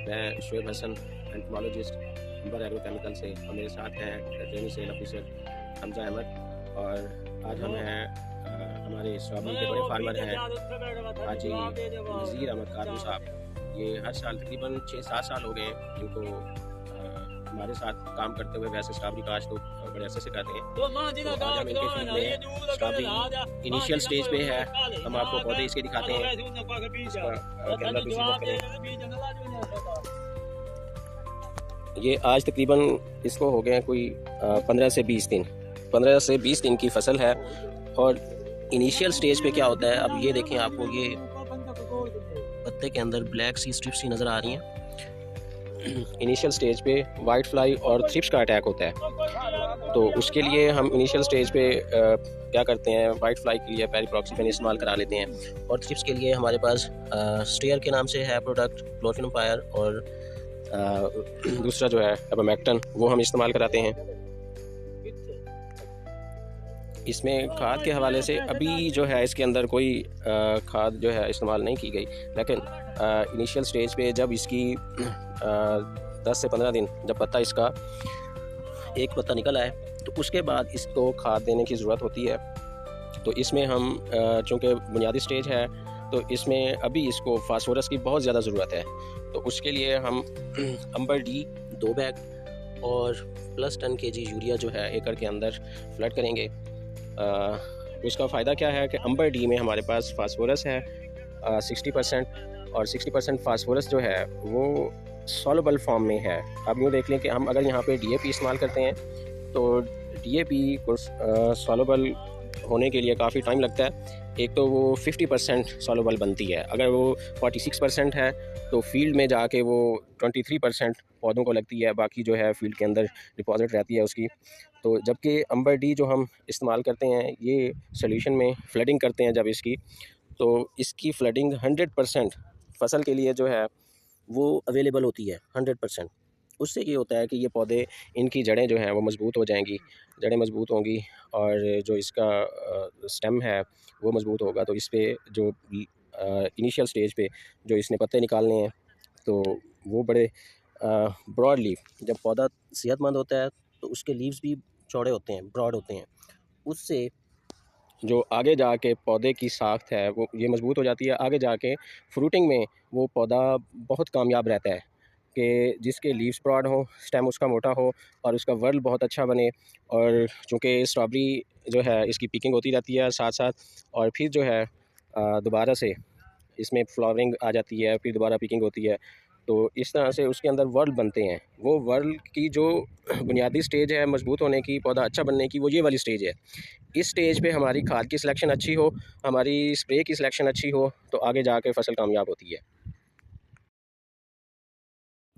मैं Shoaib Hasan, entomologist, Amber agrochemical से, और मेरे साथ हैं training cell officer Hamza Ahmed. और आज हम हैं हमारे स्ट्रॉबेरी के बड़े फार्मर हैं हाजी नज़ीर अहमद कारवी साहब। ये हर साल तकरीबन 6-7 साल हो गए इनको हमारे साथ काम करते हुए। वैसे स्ट्रॉबेरी काश्त तो बड़े अरसे से करते हैं। तो आज हम इनके फील्ड में स्ट्रॉबेरी इनिशियल स्टेज पे है। हम आपको पौधे इसके दिखाते हैं। ये आज तकरीबन इसको हो गए कोई 15 से 20 दिन 15 से 20 दिन की फसल है। और इनिशियल स्टेज पे क्या होता है, अब ये देखें, आपको ये पत्ते के अंदर ब्लैक सी स्ट्रिप्स सी नज़र आ रही हैं। इनिशियल स्टेज पे वाइट फ्लाई और थ्रिप्स का अटैक होता है। तो उसके लिए हम इनिशियल स्टेज पे क्या करते हैं, वाइट फ्लाई के लिए पेरिप्रॉक्सीफेन इस्तेमाल करा लेते हैं। और थ्रिप्स के लिए हमारे पास स्टेयर के नाम से है प्रोडक्ट क्लोफिनोपायर, और दूसरा जो है एबोमेक्टन, वो हम इस्तेमाल कराते हैं। इसमें खाद के हवाले से अभी जो है इसके अंदर कोई खाद जो है इस्तेमाल नहीं की गई, लेकिन इनिशियल स्टेज पे जब इसकी 10 से 15 दिन जब पत्ता इसका एक पत्ता निकल आए, तो उसके बाद इसको खाद देने की ज़रूरत होती है। तो इसमें हम चूँकि बुनियादी स्टेज है, तो इसमें अभी इसको फास्फोरस की बहुत ज़्यादा ज़रूरत है। तो उसके लिए हम अंबर डी 2 बैग और +10 kg यूरिया जो है एकड़ के अंदर फ्लड करेंगे। उसका फ़ायदा क्या है कि अंबर डी में हमारे पास फास्फोरस है 60%, और 60% फास्फोरस जो है वो सॉल्युबल फॉर्म में है। अब यूँ देख लें कि हम अगर यहाँ पे DAP इस्तेमाल करते हैं, तो DAP को सॉल्युबल होने के लिए काफ़ी टाइम लगता है। एक तो वो 50% सॉल्युबल बनती है, अगर वो 46% है तो फील्ड में जाके वो 23% पौधों को लगती है, बाकी जो है फील्ड के अंदर डिपॉजिट रहती है उसकी। तो जबकि अंबर डी जो हम इस्तेमाल करते हैं, ये सोल्यूशन में फ्लडिंग करते हैं जब इसकी, तो इसकी फ्लडिंग 100% फसल के लिए जो है वो अवेलेबल होती है 100%। उससे ये होता है कि ये पौधे, इनकी जड़ें जो हैं वो मज़बूत हो जाएंगी, जड़ें मज़बूत होंगी, और जो इसका स्टेम है वो मज़बूत होगा। तो इस पे जो इनिशियल स्टेज पे जो इसने पत्ते निकालने हैं, तो वो बड़े ब्रॉड लीफ, जब पौधा सेहतमंद होता है तो उसके लीव्स भी चौड़े होते हैं, ब्रॉड होते हैं। उससे जो आगे जाके पौधे की साख्त है वो ये मज़बूत हो जाती है। आगे जाके फ्रूटिंग में वो पौधा बहुत कामयाब रहता है कि जिसके लीव्स ब्रॉड हो, स्टेम उसका मोटा हो, और उसका वर्ल बहुत अच्छा बने। और चूँकि स्ट्रॉबेरी जो है इसकी पिकिंग होती रहती है साथ साथ, और फिर जो है दोबारा से इसमें फ्लावरिंग आ जाती है, फिर दोबारा पिकिंग होती है। तो इस तरह से उसके अंदर वर्ल बनते हैं। वो वर्ल की जो बुनियादी स्टेज है मज़बूत होने की, पौधा अच्छा बनने की, वो ये वाली स्टेज है। इस स्टेज पे हमारी खाद की सिलेक्शन अच्छी हो, हमारी स्प्रे की सिलेक्शन अच्छी हो, तो आगे जाके फसल कामयाब होती है।